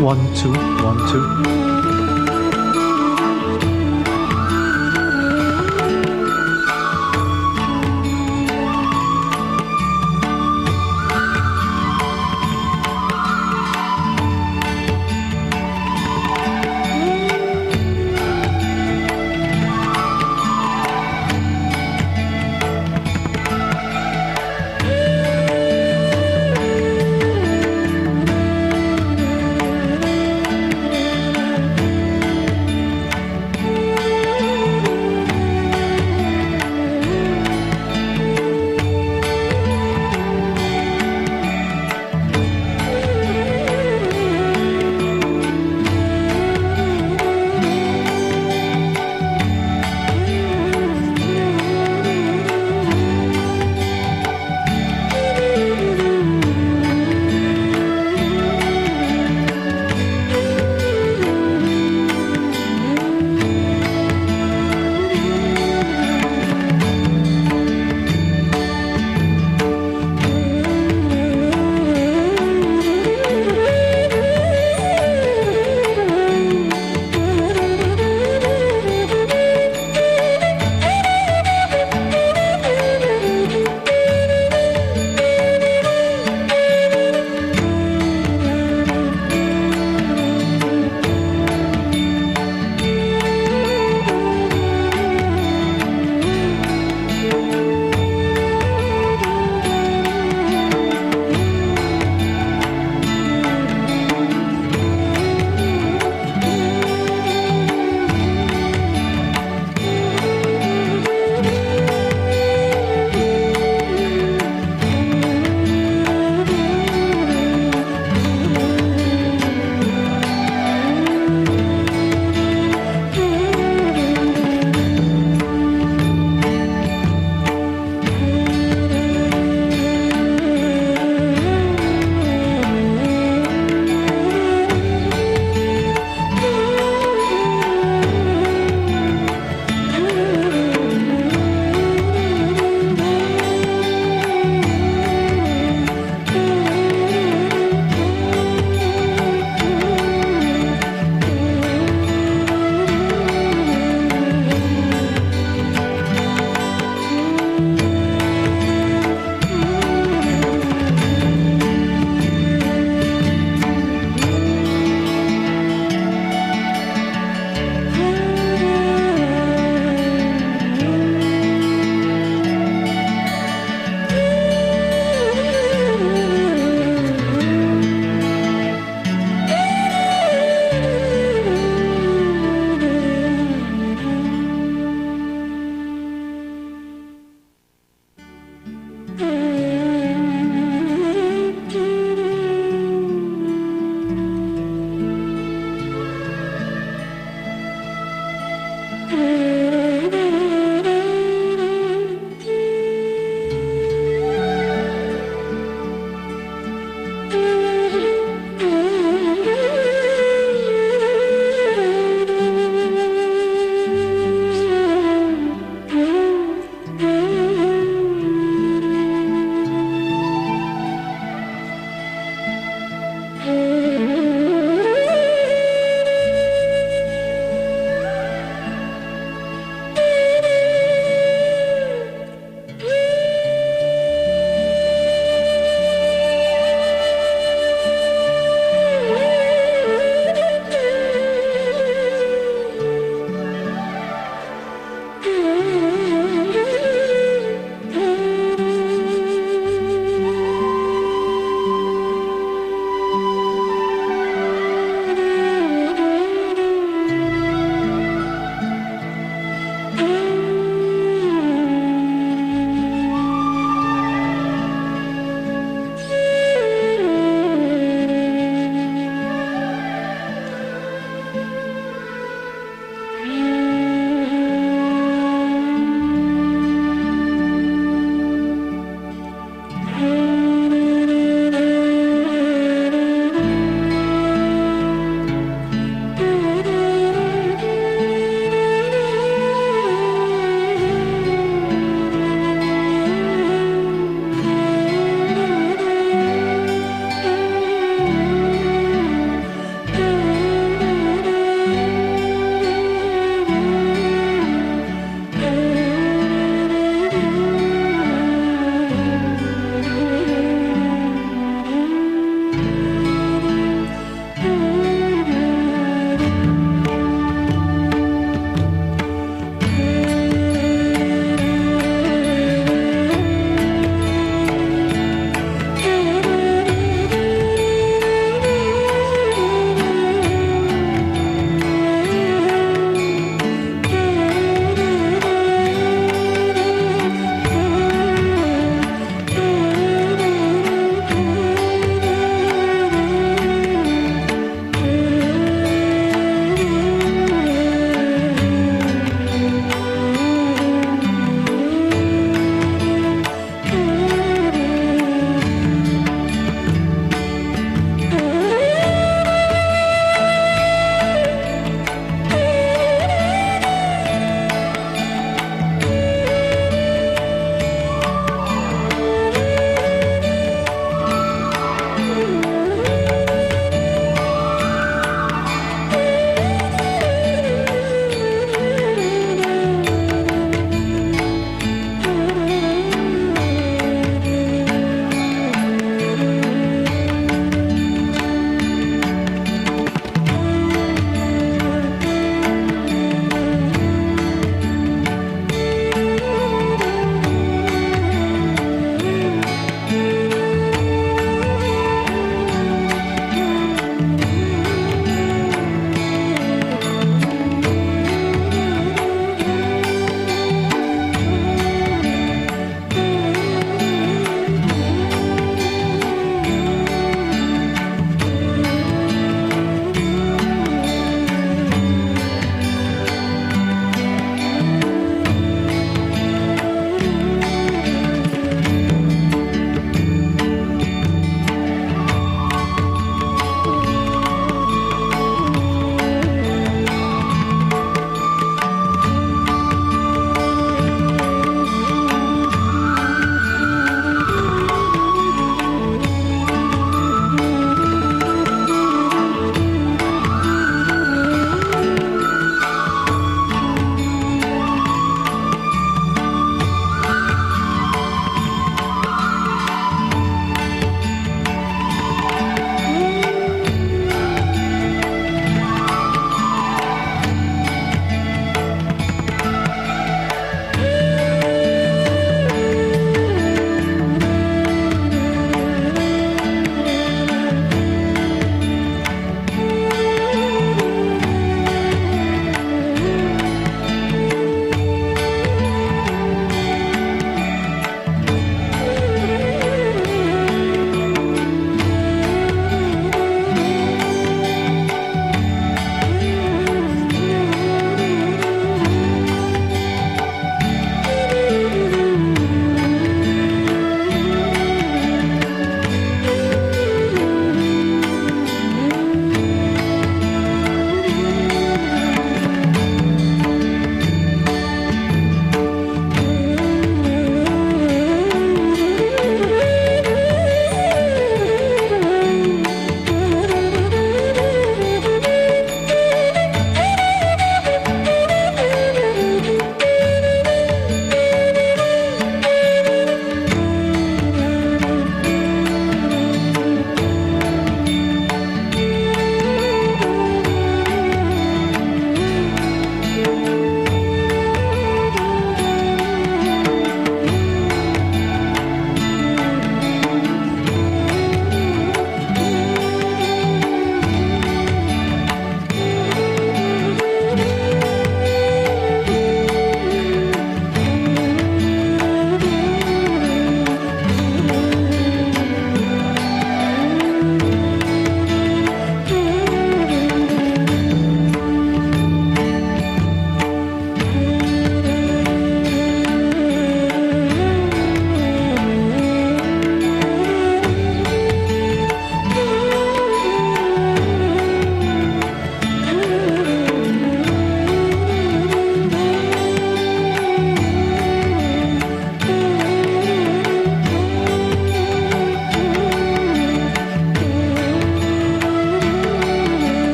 1 2 1 2.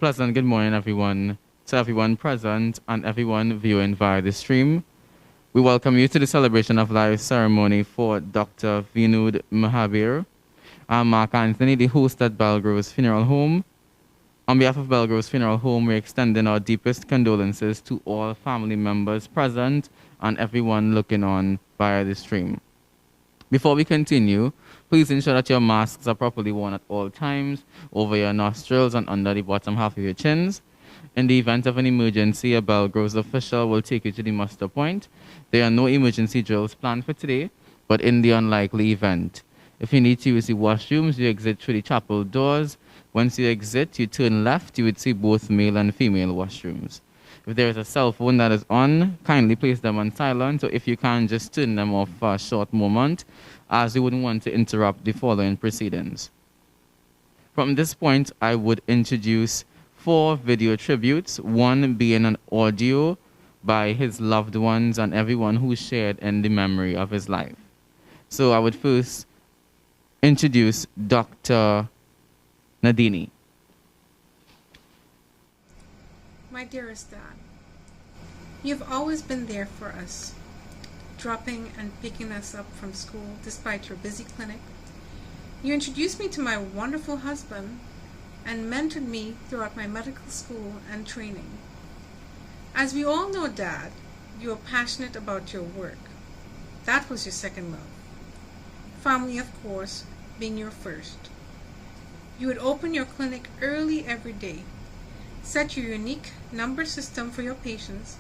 pleasant good morning, everyone, to everyone present and everyone viewing via the stream. We welcome you to the celebration of life ceremony for Dr. Vinod Mahabir. I'm Mark Anthony, the host at Belgroves Funeral Home. On behalf of Belgroves Funeral Home, we're extending our deepest condolences to all family members present and everyone looking on via the stream. Before we continue, please ensure that your masks are properly worn at all times, over your nostrils and under the bottom half of your chins. In the event of an emergency, a Belgroves official will take you to the muster point. There are no emergency drills planned for today, but in the unlikely event, if you need to use the washrooms, you exit through the chapel doors. Once you exit, you turn left, you would see both male and female washrooms. If there is a cell phone that is on, kindly place them on silent, or if you can, just turn them off for a short moment, as we wouldn't want to interrupt the following proceedings. From this point, I would introduce 4 video tributes, one being an audio by his loved ones and everyone who shared in the memory of his life. So I would first introduce Dr. Nadini. My dearest Dad, you've always been there for us, dropping and picking us up from school despite your busy clinic. You introduced me to my wonderful husband and mentored me throughout my medical school and training. As we all know, Dad, you are passionate about your work. That was your second love. Family, of course, being your first. You would open your clinic early every day, set your unique number system for your patients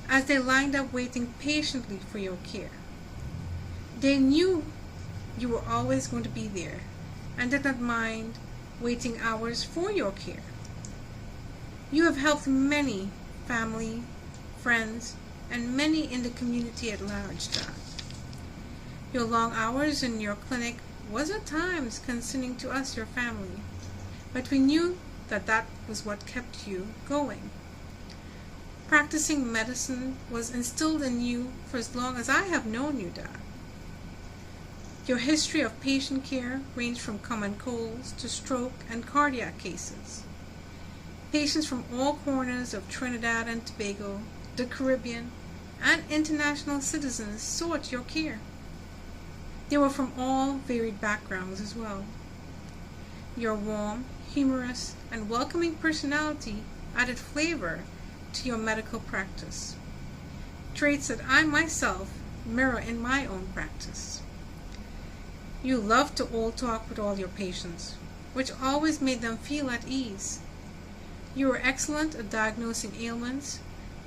as they lined up waiting patiently for your care. They knew you were always going to be there and did not mind waiting hours for your care. You have helped many family, friends, and many in the community at large, Dad. Your long hours in your clinic was at times concerning to us, your family, but we knew that was what kept you going. Practicing medicine was instilled in you for as long as I have known you, Dad. Your history of patient care ranged from common colds to stroke and cardiac cases. Patients from all corners of Trinidad and Tobago, the Caribbean, and international citizens sought your care. They were from all varied backgrounds as well. Your warm, humorous, and welcoming personality added flavor to your medical practice, traits that I myself mirror in my own practice. You loved to all talk with all your patients, which always made them feel at ease. You were excellent at diagnosing ailments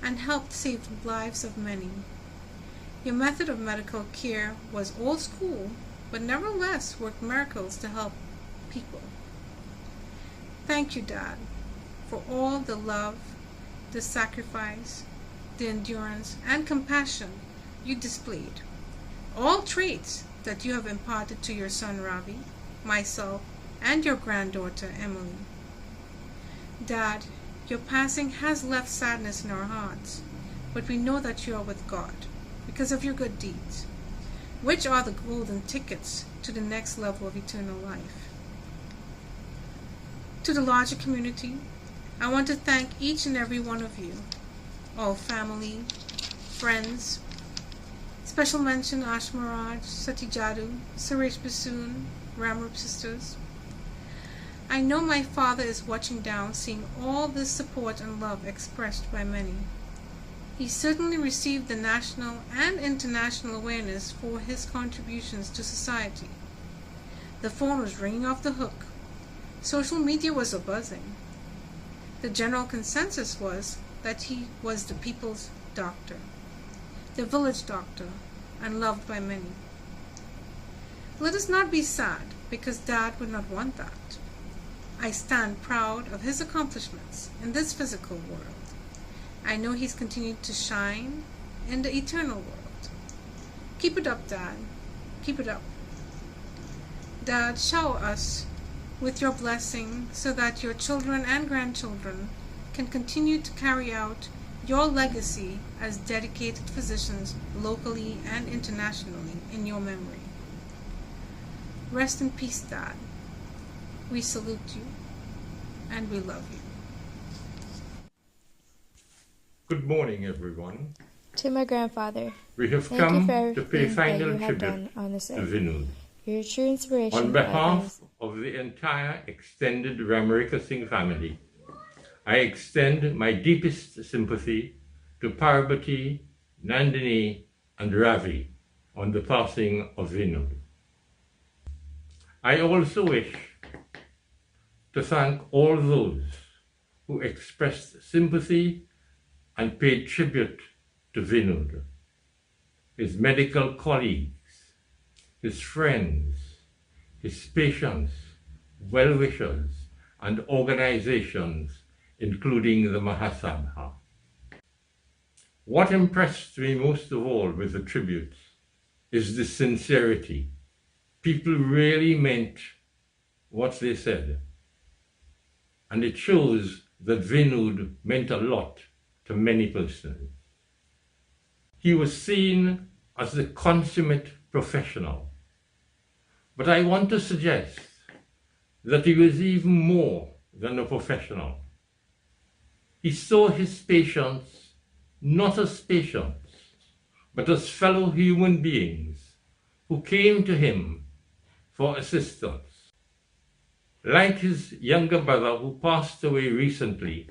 and helped save the lives of many. Your method of medical care was old school, but nevertheless worked miracles to help people. Thank you, Dad, for all the love, the sacrifice, the endurance, and compassion you displayed. All traits that you have imparted to your son Ravi, myself, and your granddaughter Emily. Dad, your passing has left sadness in our hearts, but we know that you are with God because of your good deeds, which are the golden tickets to the next level of eternal life. To the larger community, I want to thank each and every one of you, all family, friends. Special mention Ashmaraj, Satijadu, Suresh Basoon, Ramrup sisters. I know my father is watching down, seeing all this support and love expressed by many. He certainly received the national and international awareness for his contributions to society. The phone was ringing off the hook. Social media was a-buzzing. The general consensus was that he was the people's doctor, the village doctor, and loved by many. Let us not be sad, because Dad would not want that. I stand proud of his accomplishments in this physical world. I know he's continued to shine in the eternal world. Keep it up, Dad. Keep it up. Dad, shower us with your blessing so that your children and grandchildren can continue to carry out your legacy as dedicated physicians locally and internationally in your memory. Rest in peace, Dad. We salute you and we love you. Good morning, everyone. To my grandfather, We have thank you come for to pay everything that final you have tribute done on this to earth. Vinod. You're a true inspiration On to behalf others. of the entire extended Ramarika Singh family, I extend my deepest sympathy to Parvati, Nandini, and Ravi on the passing of Vinod. I also wish to thank all those who expressed sympathy and paid tribute to Vinod, his medical colleagues, his friends, his patients, well-wishers, and organizations, including the Mahasabha. What impressed me most of all with the tributes is the sincerity. People really meant what they said. And it shows that Vinod meant a lot to many persons. He was seen as the consummate professional. But I want to suggest that he was even more than a professional. He saw his patients not as patients, but as fellow human beings who came to him for assistance. Like his younger brother who passed away recently,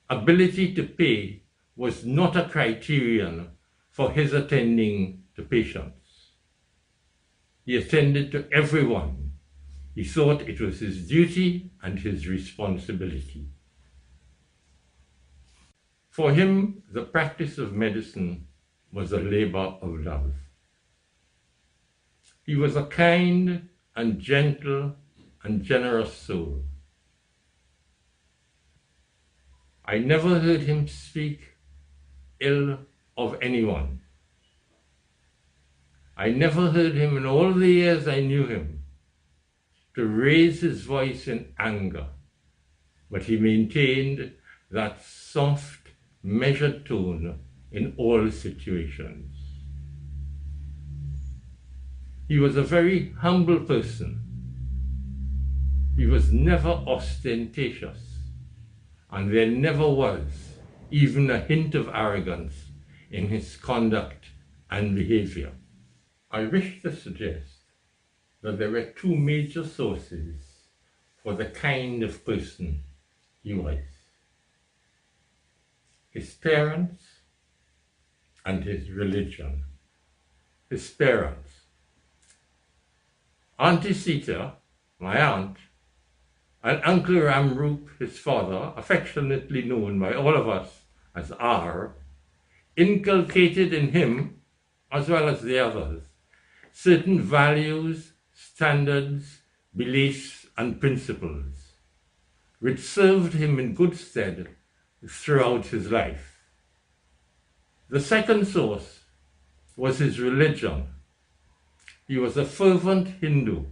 ability to pay was not a criterion for his attending to patients. He attended to everyone. He thought it was his duty and his responsibility. For him, the practice of medicine was a labor of love. He was a kind and gentle and generous soul. I never heard him speak ill of anyone. I never heard him in all the years I knew him to raise his voice in anger, but he maintained that soft, measured tone in all situations. He was a very humble person. He was never ostentatious, and there never was even a hint of arrogance in his conduct and behavior. I wish to suggest that there were two major sources for the kind of person he was: his parents and his religion. His parents. Auntie Sita, my aunt, and Uncle Ramroop, his father, affectionately known by all of us as R, inculcated in him, as well as the others, certain values, standards, beliefs, and principles, which served him in good stead throughout his life. The second source was his religion. He was a fervent Hindu,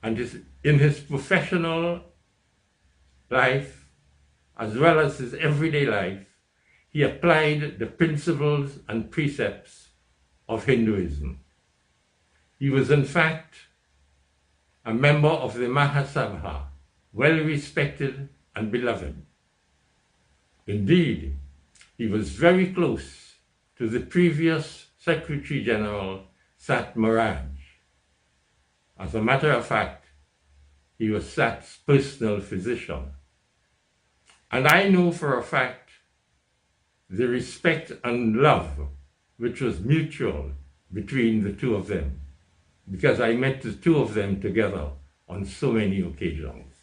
and in his professional life, as well as his everyday life, he applied the principles and precepts of Hinduism. He was in fact a member of the Mahasabha, well respected and beloved. Indeed, he was very close to the previous Secretary General, Sat Maharaj. As a matter of fact, he was Sat's personal physician. And I know for a fact the respect and love which was mutual between the two of them, because I met the two of them together on so many occasions.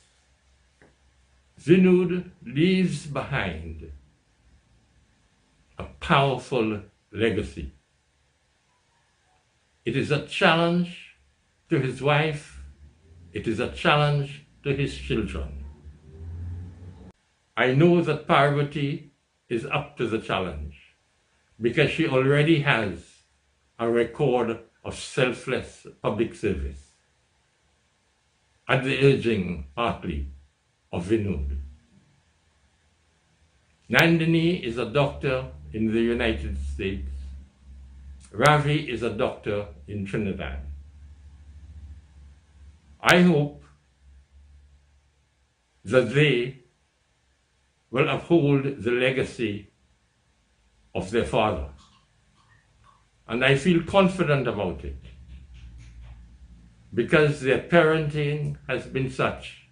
Vinod leaves behind a powerful legacy. It is a challenge to his wife. It is a challenge to his children. I know that Parvati is up to the challenge because she already has a record of selfless public service at the urging, partly, of Vinod. Nandini is a doctor in the United States. Ravi is a doctor in Trinidad. I hope that they will uphold the legacy of their father. And I feel confident about it because their parenting has been such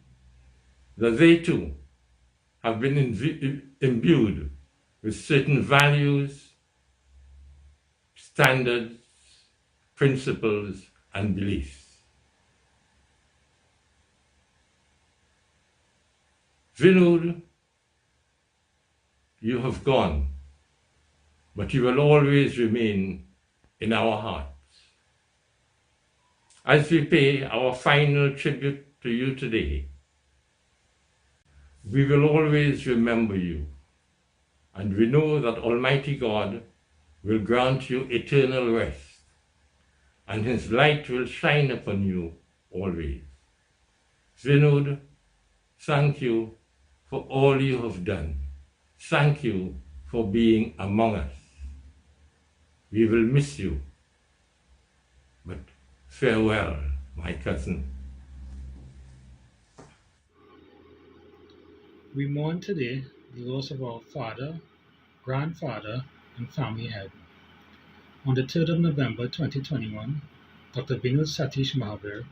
that they too have been imbued with certain values, standards, principles, and beliefs. Vinod, you have gone, but you will always remain in our hearts. As we pay our final tribute to you today, we will always remember you, and we know that Almighty God will grant you eternal rest, and His light will shine upon you always. Vinod, thank you for all you have done. Thank you for being among us. We will miss you, but farewell, my cousin. We mourn today the loss of our father, grandfather, and family head. On the 3rd of November 2021, Dr. Vinod Satiesh Mahabir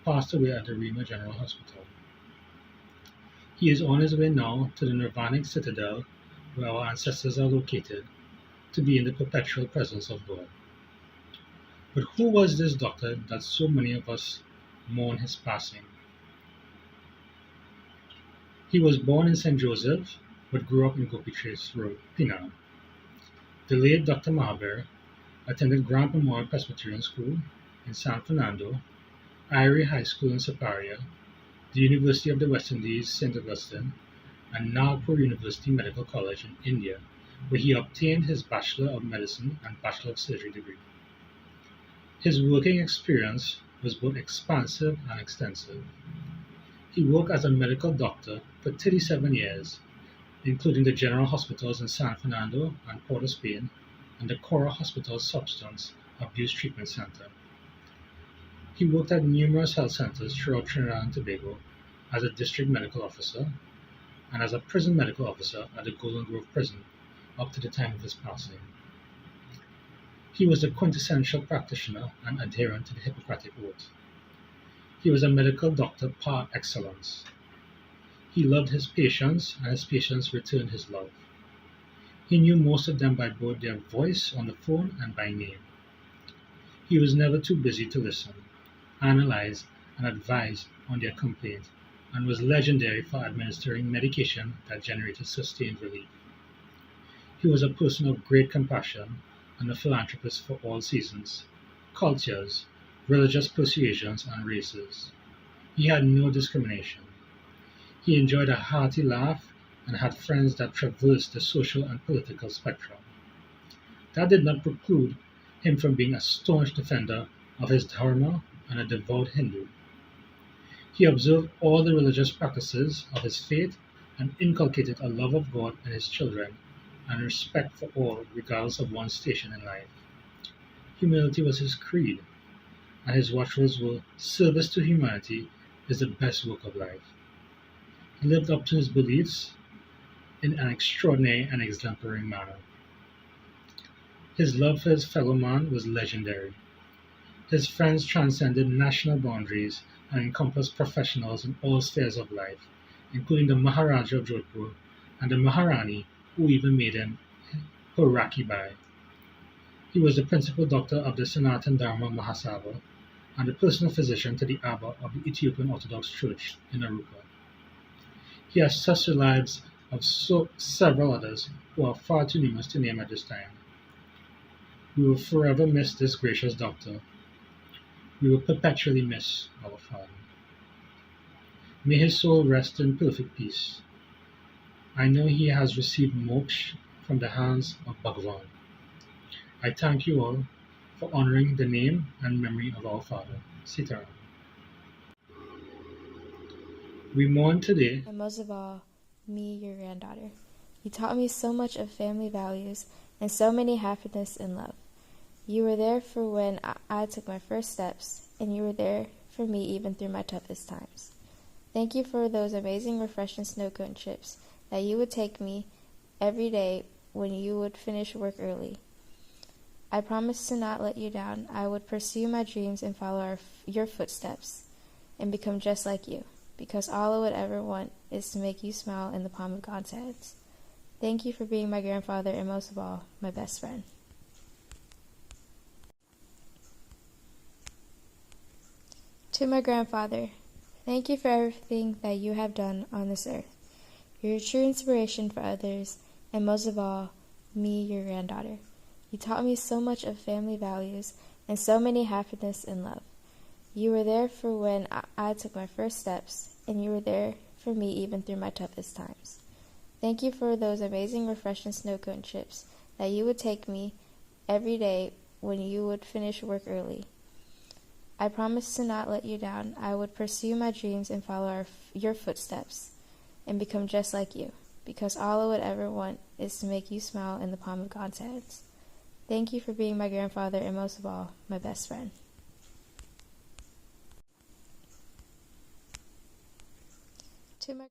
passed away at the Rima General Hospital. He is on his way now to the Nirvanic citadel where our ancestors are located to be in the perpetual presence of God. But who was this doctor that so many of us mourn his passing? He was born in St. Joseph, but grew up in Gopi Trace Road, Pinal. The late Dr. Mahabir attended Grand Memorial Presbyterian School in San Fernando, Eyrie High School in Siparia, the University of the West Indies, St. Augustine, and Nagpur University Medical College in India, where he obtained his Bachelor of Medicine and Bachelor of Surgery degree. His working experience was both expansive and extensive. He worked as a medical doctor for 37 years, including the General Hospitals in San Fernando and Port of Spain, and the Cora Hospital Substance Abuse Treatment Center. He worked at numerous health centers throughout Trinidad and Tobago as a district medical officer and as a prison medical officer at the Golden Grove Prison up to the time of his passing. He was a quintessential practitioner and adherent to the Hippocratic Oath. He was a medical doctor par excellence. He loved his patients, and his patients returned his love. He knew most of them by both their voice on the phone and by name. He was never too busy to listen, analyze, and advise on their complaint, and was legendary for administering medication that generated sustained relief. He was a person of great compassion and a philanthropist for all seasons, cultures, religious persuasions, and races. He had no discrimination. He enjoyed a hearty laugh and had friends that traversed the social and political spectrum. That did not preclude him from being a staunch defender of his dharma and a devout Hindu. He observed all the religious practices of his faith and inculcated a love of God and his children and respect for all regardless of one's station in life. Humility was his creed, and his watchwords were, "Service to humanity is the best work of life." He lived up to his beliefs in an extraordinary and exemplary manner. His love for his fellow man was legendary. His friends transcended national boundaries and encompassed professionals in all spheres of life, including the Maharaja of Jodhpur and the Maharani, who even made him her Rakhi Bai. He was the principal doctor of the Sanatan Dharma Mahasabha and the personal physician to the Abba of the Ethiopian Orthodox Church in Arupa. He has touched the lives of several others who are far too numerous to name at this time. We will forever miss this gracious doctor. We will perpetually miss our father. May his soul rest in perfect peace. I know he has received moksha from the hands of Bhagavan. I thank you all for honoring the name and memory of our father, Sitaram. We mourn today, And most of all, me, your granddaughter. You taught me so much of family values and so many happiness and love. You were there for when I took my first steps, and you were there for me even through my toughest times. Thank you for those amazing refreshing snow cone trips that you would take me every day when you would finish work early. I promised to not let you down. I would pursue my dreams and follow your footsteps and become just like you, because all I would ever want is to make you smile in the palm of God's hands. Thank you for being my grandfather and most of all, my best friend. To my grandfather, thank you for everything that you have done on this earth. You're a true inspiration for others, and most of all, me, your granddaughter. You taught me so much of family values and so many happiness and love. You were there for when I took my first steps, and you were there for me even through my toughest times. Thank you for those amazing refreshing snow cone chips that you would take me every day when you would finish work early. I promised to not let you down. I would pursue my dreams and follow your footsteps and become just like you, because all I would ever want is to make you smile in the palm of God's hands. Thank you for being my grandfather and most of all, my best friend. To my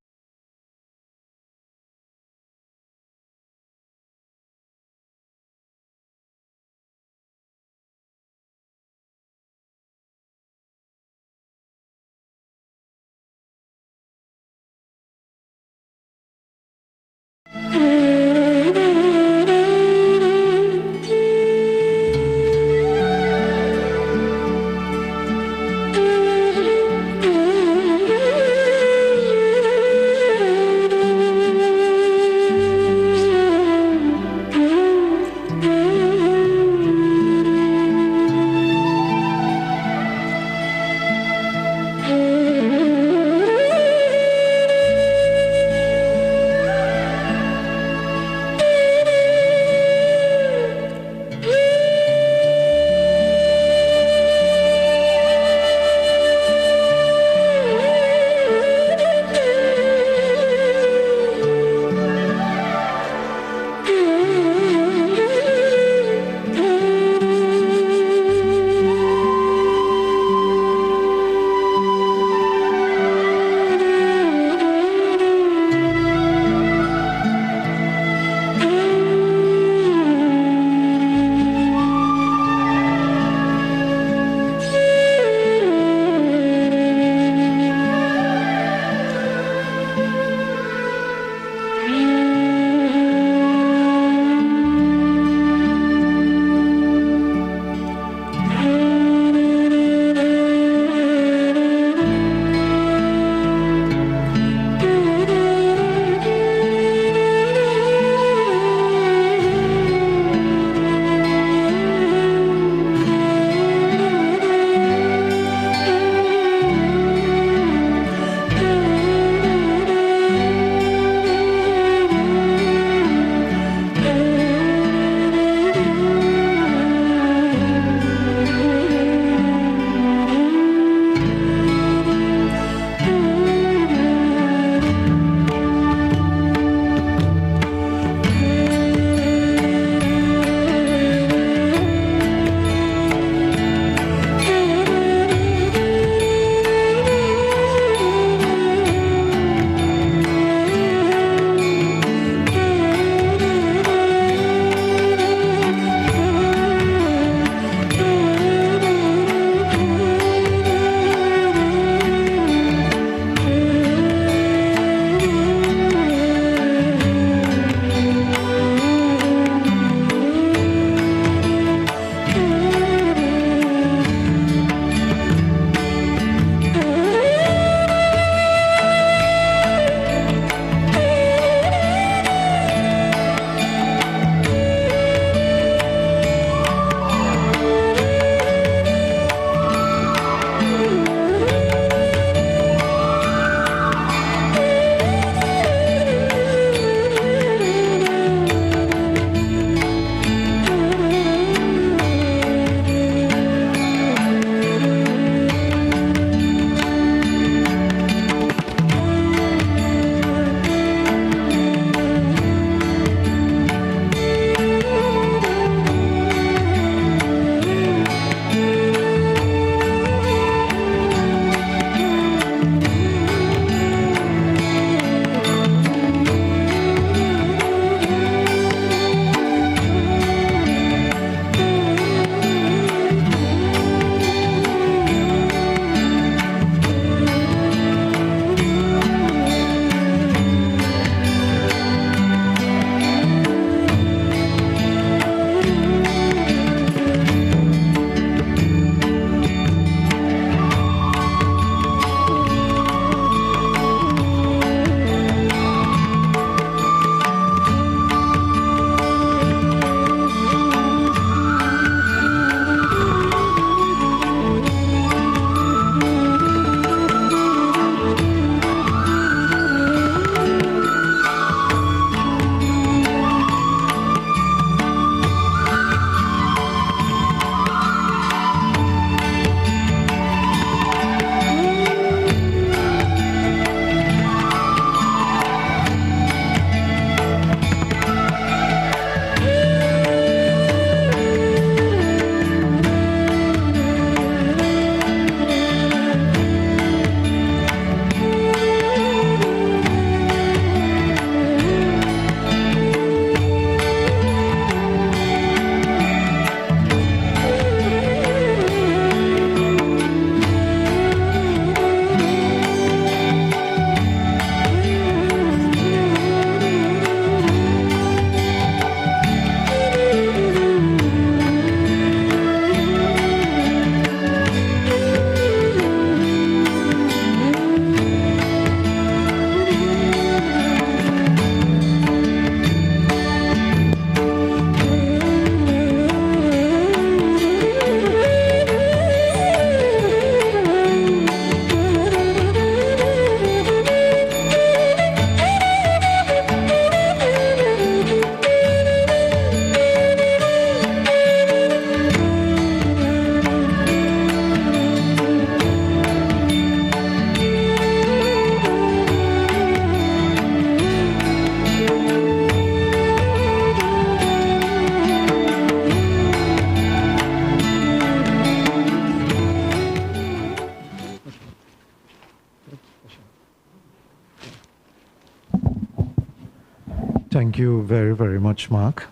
Thank you very, very much, Mark.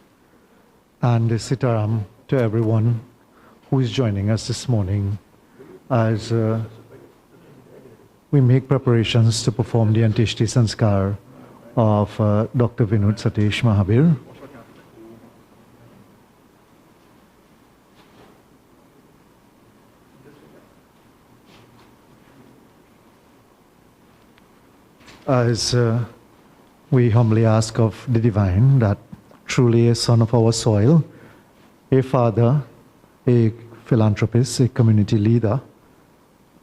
And Sitaram to everyone who is joining us this morning as we make preparations to perform the Antishti Sanskar of Dr. Vinod Satiesh Mahabir. As we humbly ask of the Divine that truly a son of our soil, a father, a philanthropist, a community leader,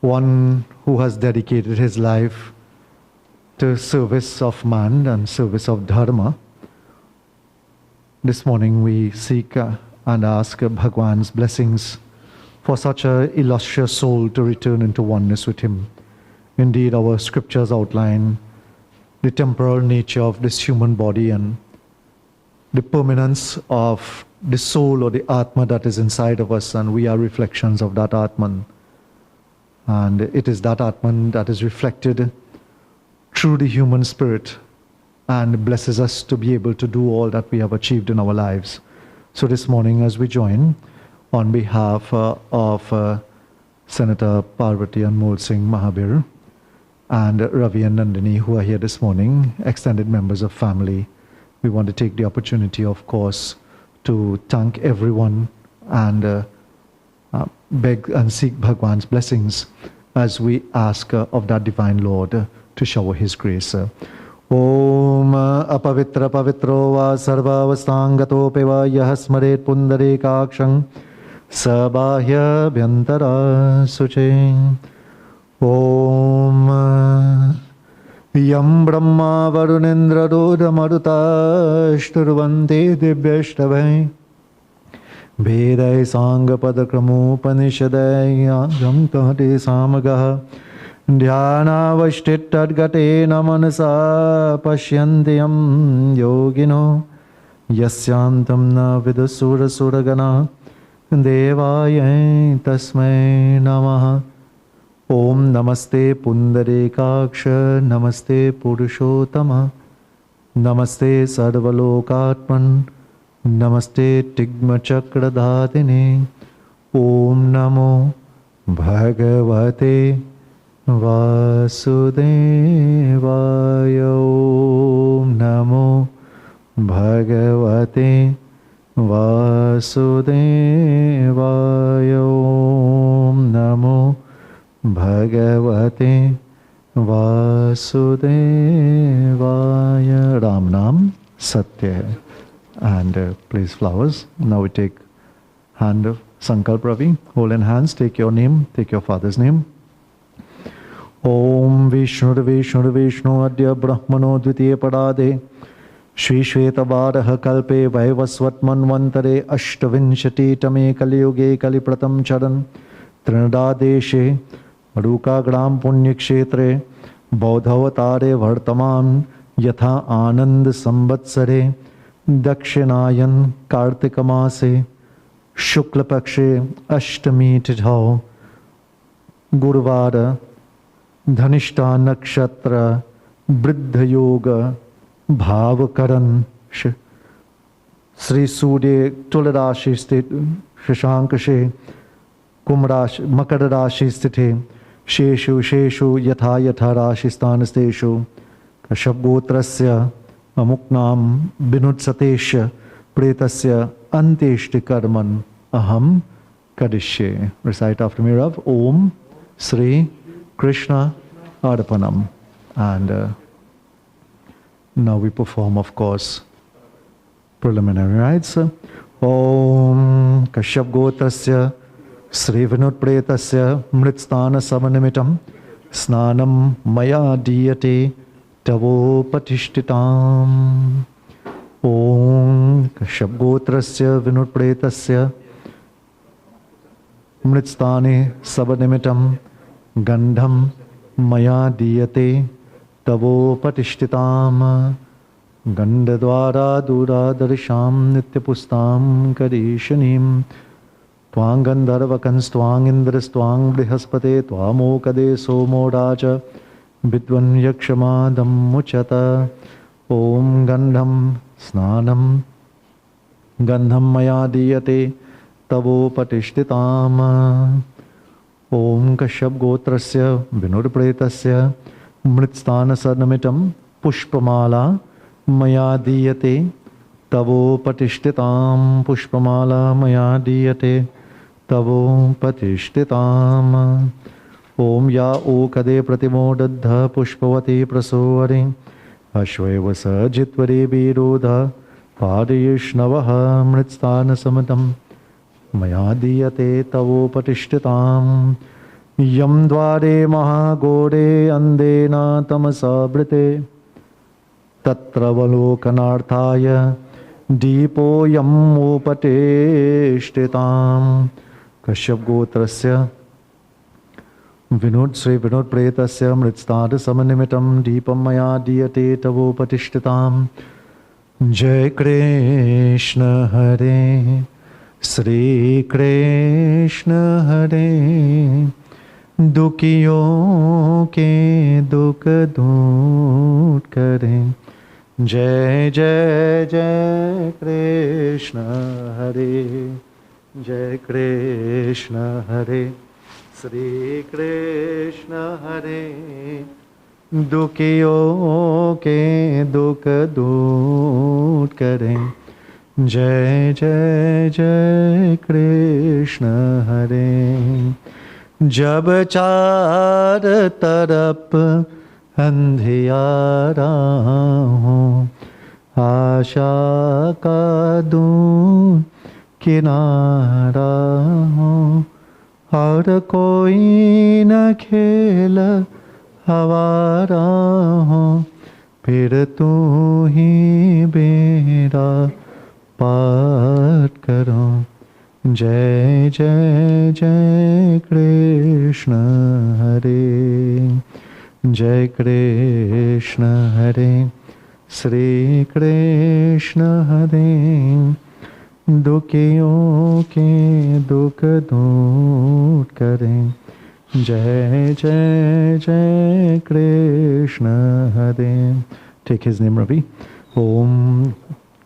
one who has dedicated his life to service of man and service of Dharma. This morning we seek and ask Bhagwan's blessings for such an illustrious soul to return into oneness with him. Indeed, our scriptures outline the temporal nature of this human body and the permanence of the soul or the Atma that is inside of us, and we are reflections of that Atman. And it is that Atman that is reflected through the human spirit and blesses us to be able to do all that we have achieved in our lives. So this morning, as we join on behalf of Senator Parvati Anmol Singh Mahabir and Ravi and Nandini, who are here this morning, extended members of family, we want to take the opportunity, of course, to thank everyone and beg and seek Bhagwan's blessings as we ask of that Divine Lord to shower His grace. Om apavitra pavitro va sarvavastangato va yah smaret pundare kakshang sabahya vyantara suche. Om Yam Brahma Varunendra Doda Maruta Shturvante Divyashtavai Vedai Sangha Padakramu Panishadai Yam Kate Samagaha Dhyana Vashtitadgate Namanasa Pashyantiyam Yogino Yasyantam Na Vidasura Suragana Devaya Tasmai Namaha. Om Namaste Pundarekaksha Namaste Purushottama Namaste Sarvalokatman Namaste Tigma Chakradhatine. Om Namo Bhagavate Vasudevaya. Om Namo Bhagavate Vasudevaya. Om Namo Bhagavate Vasudevaya. Ram Nam Satya. And place flowers. Now we take hand of Sankalp Ravi. Hold in hands, take your name, take your father's name. Om Vishnu Vishnu Vishnu Adya Brahmano Dvitiya Padade Shri Shvetavaraha Kalpe Vaivasvat Manvantare Ashtavinshati Tame Kaliyuge Kalipratam Charan Trinadadeshe Aruka Gram Punya Kshetre Baudhavatare Vartaman Yatha Anand Sambatsare Dakshinayan Kartikamase Shuklapakshe Ashtami Tithau Gurvara Dhanishta Nakshatra Briddha Yoga Bhavakaran Sri Surya Tularashi Sthit Shashankashe Kumrash Makararashi Sthite Sheshu Sheshu Yatha Yatha Rashi Stanasteshu Kashabgotrasya Amuknam Vinod Satesha Pretasya Anteshti Karman Aham Kadishe. Recite after me, Rav. Om Sri Krishna Arpanam. And now we perform, of course, preliminary rites. Om Kashabgotrasya Sri Vinod Pretasya Mritstana Samanimitam Snanam Maya Diyate Tavo Patishtitam. Om Kashabgotrasya Vinod Pretasya Mritstane Sabanimitam Gandham Maya Diyate Tavo Patishtitam. Gandhadvara Dura Darisham Nityapustam Kadishanim Twang Gandharvakans Twang Indras Twang Brihaspate Twamokade Somo Raja Vidwan Yakshamadam Muchata. Om Gandham Snanam Gandham Maya Diyate Tavo Patishtitam. Om Kashyap Gotrasya Vinod Pretasya Mritstana Sarnamitam Pushpamala Maya Diyate Tavo Patishtitam. Pushpamala Maya Diyate Tavo Patishtitam. Om Ya Okade Pratimodadha Pushpavati Prasovari Ashveva Sajitvari Virodha Padayishnavaha Mritstana Samatam Maya Diyate Tavo Patishtitam. Yam Dvare Mahagore Andena Tamasabrite Tatravalokanaarthaya Deepo Yam Upatishtitam. Kashyap Gotrasya Vinod Sri Vinod Pretasya Mritstada Samanimitam Deepam Maya Diyate Tavo Patishtitam. Jai Krishna Hare Sri Krishna Hare. Dukhiyon ke dukh doot kare. Jai Jai Jai Krishna Hare. Jai Krishna Hare Sri Krishna Hare. Dukhiyon ke dukh doot kare. Jai Jai Jai Krishna Hare. जब चार तरफ अंधियारा हो आशा का दूर किनारा हो और कोई न खेल हवारा हो फिर तू ही बेड़ा पार करो. Jai Jai Jai Krishna Hare. Jai Krishna Hare Sri Krishna Hare. Dukhiyon ke dukh doot kare. Jai Jai Jai Krishna Hare. Take his name, Ravi. Om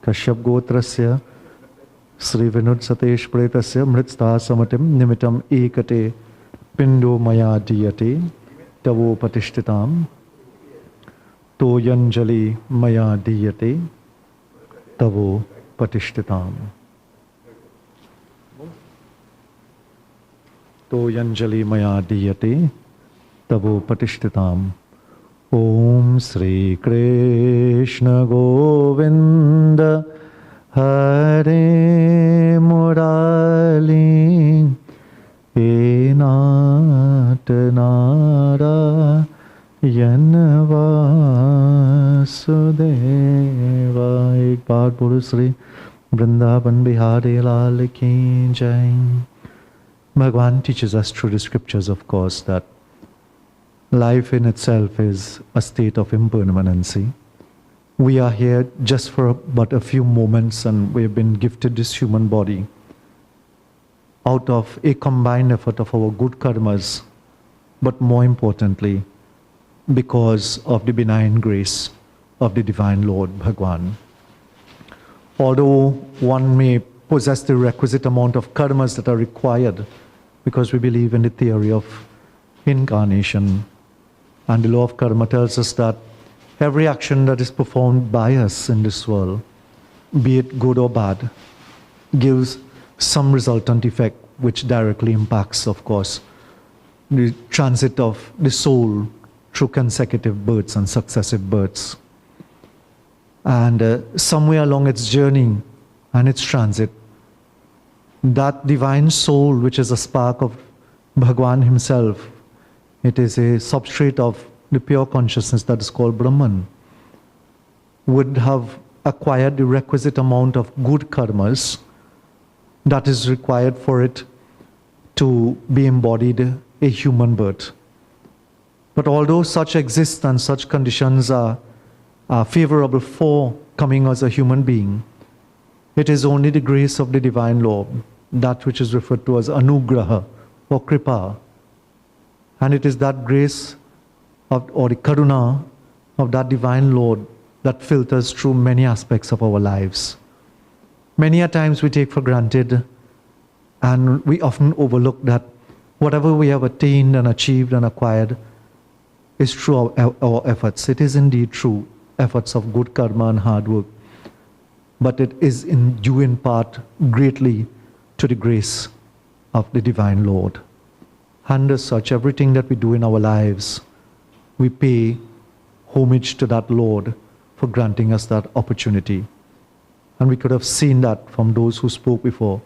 Kashyap Gotrasya Sri Vinod Satiesh Pretasya Mritsta Samatim Nimitam Ekate Pindo Maya Diyate Tavo Patishtitam. Toyanjali Maya Diyate Tavo Patishtitam. Toyanjali Maya Diyate Tavo Patishtitam. Om Sri Krishna Govinda Hare Murali Enat Nara Yanvasudeva. Ek baar bolo Sri Vrindavan Bihari Lal ki Jai. Bhagwan teaches us through the scriptures, of course, that life in itself is a state of impermanency. We are here just for but a few moments, and we have been gifted this human body out of a combined effort of our good karmas, but more importantly, because of the benign grace of the Divine Lord Bhagwan. Although one may possess the requisite amount of karmas that are required, because we believe in the theory of incarnation, and the law of karma tells us that every action that is performed by us in this world, be it good or bad, gives some resultant effect which directly impacts, of course, the transit of the soul through consecutive births and successive births. And somewhere along its journey and its transit, that divine soul, which is a spark of Bhagwan himself, it is a substrate of the pure consciousness that is called Brahman, would have acquired the requisite amount of good karmas that is required for it to be embodied a human birth. But although such exists and such conditions are favorable for coming as a human being, it is only the grace of the Divine Lord, that which is referred to as anugraha or kripa. And it is that grace of, or the karuna of that Divine Lord that filters through many aspects of our lives. Many a times we take for granted and we often overlook that whatever we have attained and achieved and acquired is through our efforts. It is indeed true efforts of good karma and hard work, but it is due in part greatly to the grace of the Divine Lord. And as such, everything that we do in our lives, we pay homage to that Lord for granting us that opportunity. And we could have seen that from those who spoke before,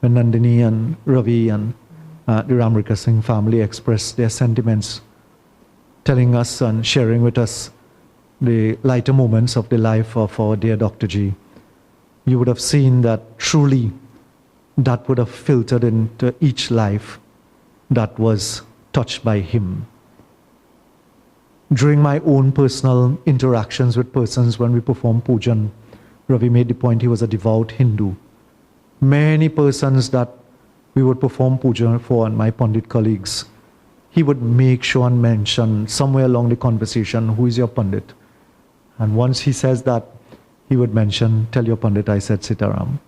when Nandini and Ravi and the Ramrika Singh family expressed their sentiments, telling us and sharing with us the lighter moments of the life of our dear Dr. Ji. You would have seen that truly that would have filtered into each life that was touched by him. During my own personal interactions with persons when we perform pujan, Ravi made the point he was a devout Hindu. Many persons that we would perform puja for, and my Pandit colleagues, he would make sure and mention somewhere along the conversation, who is your Pandit? And once he says that, he would mention, tell your Pandit I said Sitaram.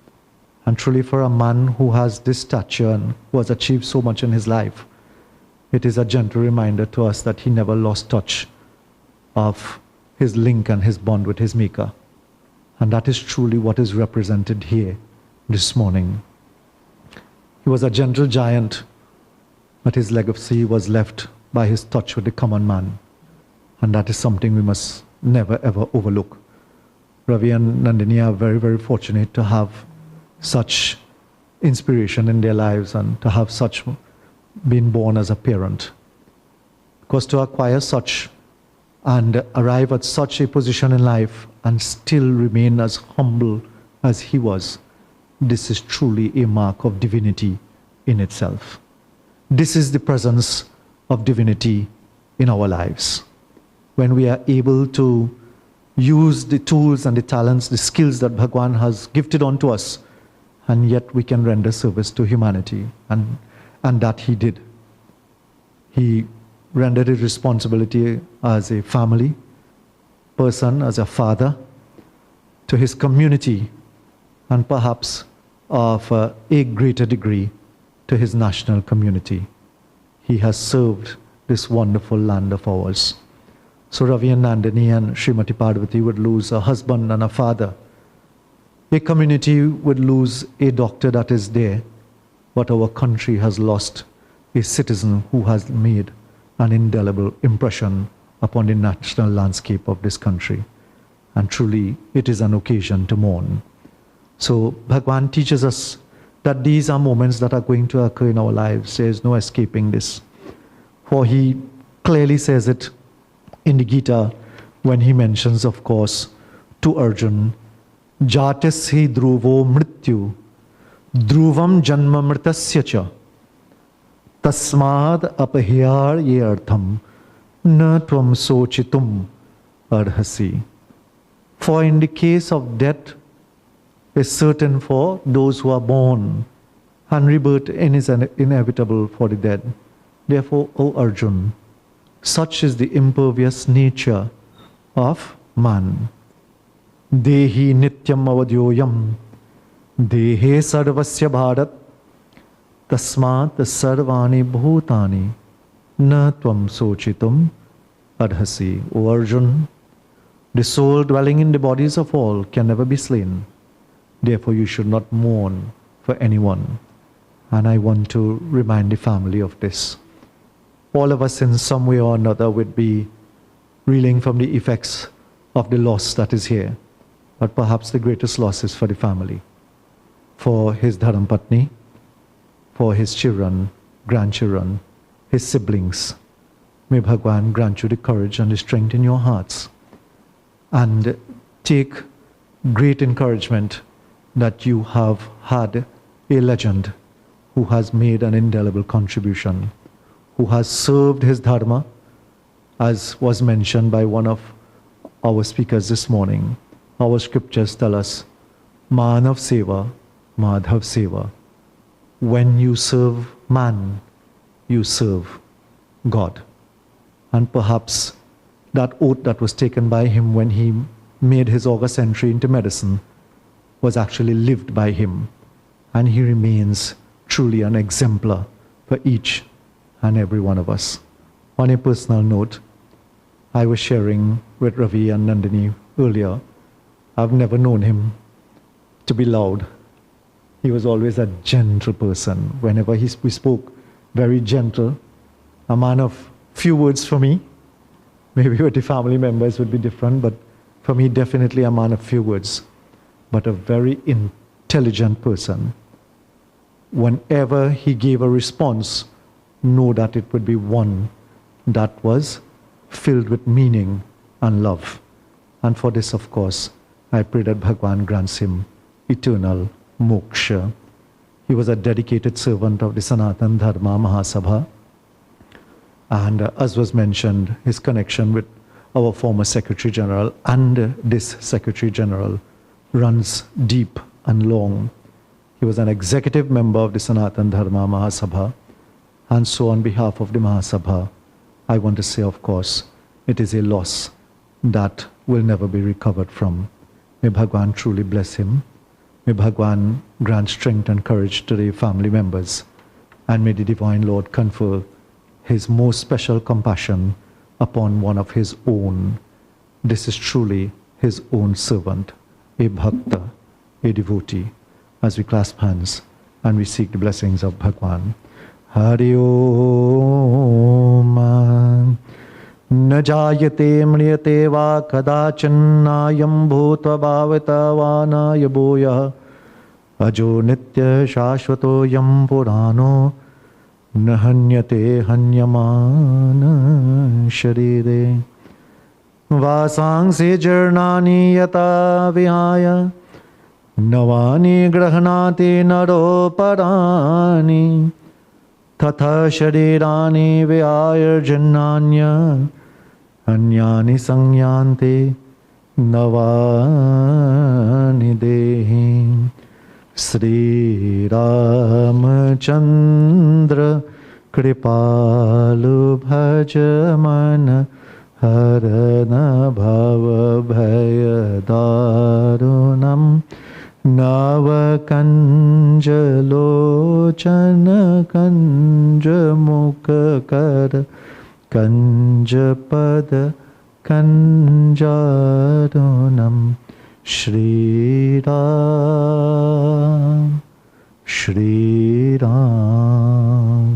And truly for a man who has this stature and who has achieved so much in his life, it is a gentle reminder to us that he never lost touch of his link and his bond with his Maker. And that is truly what is represented here this morning. He was a gentle giant, but his legacy was left by his touch with the common man. And that is something we must never ever overlook. Ravi and Nandini are very, very fortunate to have such inspiration in their lives and to have such been born as a parent. Because to acquire such and arrive at such a position in life and still remain as humble as he was, this is truly a mark of divinity in itself. This is the presence of divinity in our lives. When we are able to use the tools and the talents, the skills that Bhagwan has gifted onto us, and yet we can render service to humanity. And that he did. He rendered his responsibility as a family person, as a father, to his community, and perhaps of a greater degree to his national community. He has served this wonderful land of ours. So Ravi and Nandini and Srimati Parvati would lose a husband and a father. A community would lose a doctor that is there, but our country has lost a citizen who has made an indelible impression upon the national landscape of this country. And truly, it is an occasion to mourn. So Bhagwan teaches us that these are moments that are going to occur in our lives. There is no escaping this. For he clearly says it in the Gita when he mentions, of course, to Arjun, Jatasya dhruvo mrityu, dhruvam janma mritasya cha, tasmad apahyar ye artham, na tvam sochitum arhasi. For in the case of death is certain for those who are born, and rebirth is inevitable for the dead. Therefore, O Arjun, such is the impervious nature of man. Dehi nityam avadyoyam, dehe sarvasya bharat, tasmat sarvani bhutani, na tvam sochitum adhasi. O Arjun, the soul dwelling in the bodies of all can never be slain. Therefore, you should not mourn for anyone. And I want to remind the family of this. All of us in some way or another would be reeling from the effects of the loss that is here. But perhaps the greatest loss is for the family, for his Dharampatni, for his children, grandchildren, his siblings. May Bhagwan grant you the courage and the strength in your hearts. And take great encouragement that you have had a legend who has made an indelible contribution, who has served his dharma, as was mentioned by one of our speakers this morning. Our scriptures tell us, Manav Seva, Madhav Seva. When you serve man, you serve God. And perhaps that oath that was taken by him when he made his August entry into medicine was actually lived by him. And he remains truly an exemplar for each and every one of us. On a personal note, I was sharing with Ravi and Nandini earlier, I've never known him to be loud. He was always a gentle person. Whenever we spoke, very gentle, a man of few words for me. Maybe with the family members would be different, but for me, definitely a man of few words, but a very intelligent person. Whenever he gave a response, know that it would be one that was filled with meaning and love. And for this, of course, I pray that Bhagwan grants him eternal moksha. He was a dedicated servant of the Sanatana Dharma Mahasabha. And as was mentioned, his connection with our former Secretary General and this Secretary General runs deep and long. He was an executive member of the Sanatana Dharma Mahasabha. And so on behalf of the Mahasabha, I want to say, of course, it is a loss that will never be recovered from. May Bhagwan truly bless him. May Bhagwan grant strength and courage to the family members. And may the Divine Lord confer his most special compassion upon one of his own. This is truly his own servant, a bhakta, a devotee. As we clasp hands and we seek the blessings of Bhagwan. Hari Om. न जायते म्रियते वा कदाचिन्नायं भूत्वा भावता वा न भूयः अजो नित्य शाश्वतोऽयं पुराणो न हन्यते हन्यमान शरीरे वासांसि जीर्णानि यथा विहाय नवानि गृह्णाति नरोपराणि तथा शरीराणि विहाय जीर्णान्य अन्यानि संयान्ति नवानि देहि श्री रामचंद्र कृपालु भज मन हरन भव भय दारुणम् नवकंज लोचन कंज मुख कर कंज पद कंजारुणम श्री राम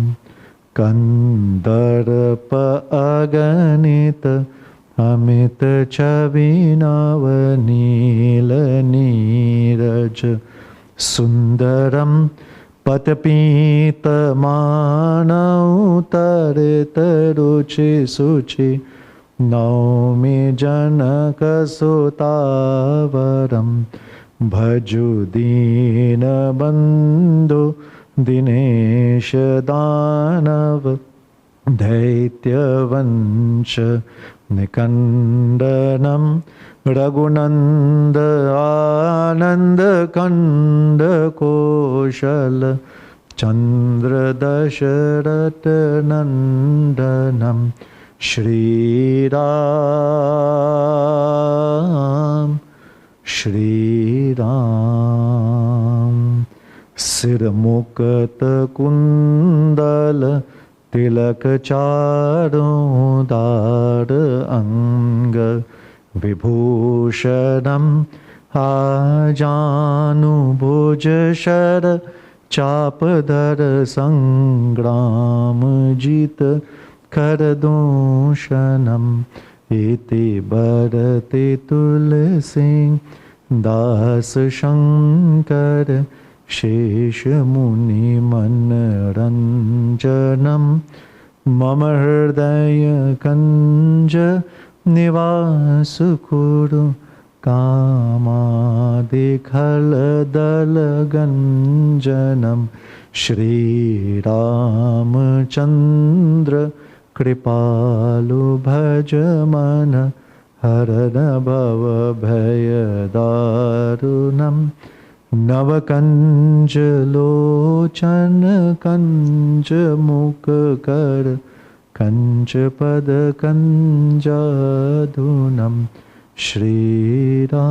कंदर्प अगणित अमित छवि नवनील नीरज सुंदरम पतपीत मानवतरित रुचि सुचि नौमि जनक सुतावरम भजु दीन बंधु दिनेश दानव दैत्यवंश निकंदनम रघुनंद आनंद कंद कौशल चंद्र दशरथ नंदनम श्री राम सिर मुकत कुंदल तिलक चारों दार अंग विभूषणम आजानुभुज शर चापधर संग्राम जीत करदूषणम इति बरते तुलसी दास शंकर शेष मुनि मन रंजनम मम हृदय कंज निवास कुरु कामादिखल दल गंजनम श्री रामचंद्र कृपालु भज मन हरन भव भय दारुणम नवकंज लोचन कंज मुख कर कंच पद कंजाधुनम Shri Ram,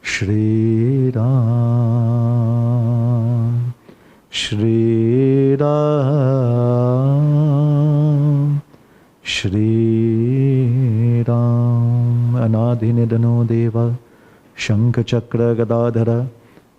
Shri Ram, Shri Ram, Shri Ram. Anadhinidano Deva, Shankha Chakra Gadadhara,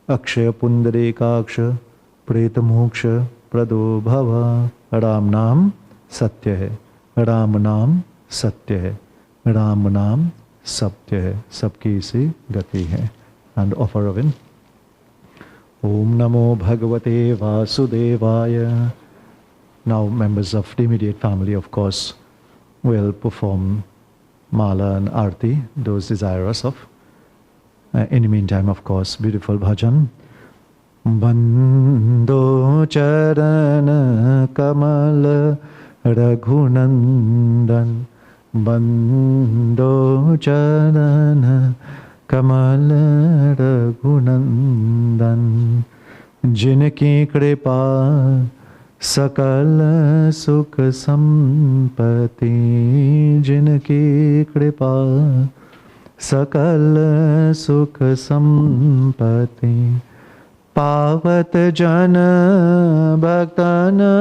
Akshaya Pundarekaksha, Preta Moksha Prado Bhava. Ram Naam Satya hai, Ram Naam Satya hai, Ram Naam Satya hai. Sabki isi gati hai. And offer of in Om Namo Bhagavate Vasudevaya. Now members of the immediate family, of course, will perform Mala and Arti, those desirous of. In the meantime, of course, beautiful bhajan. Bando Charana Kamal Raghunandan, Bando Charana Kamal Raghunandan, Jinki Kripa Sakal Sukh Sampati, Jinki Kripa Sakal Sukh Sampati, Pavat Jana Bhaktana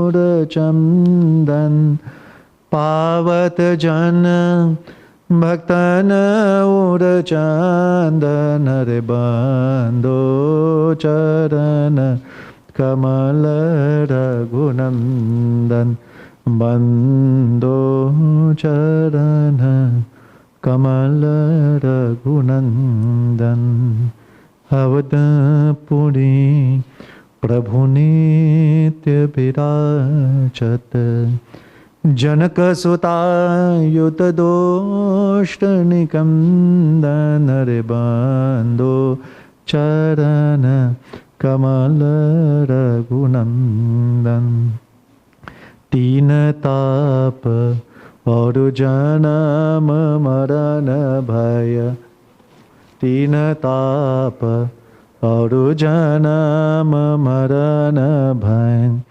Ur Chandan, Pavat Jana Bhaktana Ur Chandan, Hare Bando Charana Kamala Raghunandan, Bando Charana Kamala Raghunandan. Avadapuri Prabhu Nitya Virachat, Janaka Sutta Yuta Doshta Nikandan, Hare Bando Charana Kamala Raghunandan. Tina Tapa Aur Janam Marana Bhaya, Tina Tapa Aur Janam Marana Bhaya,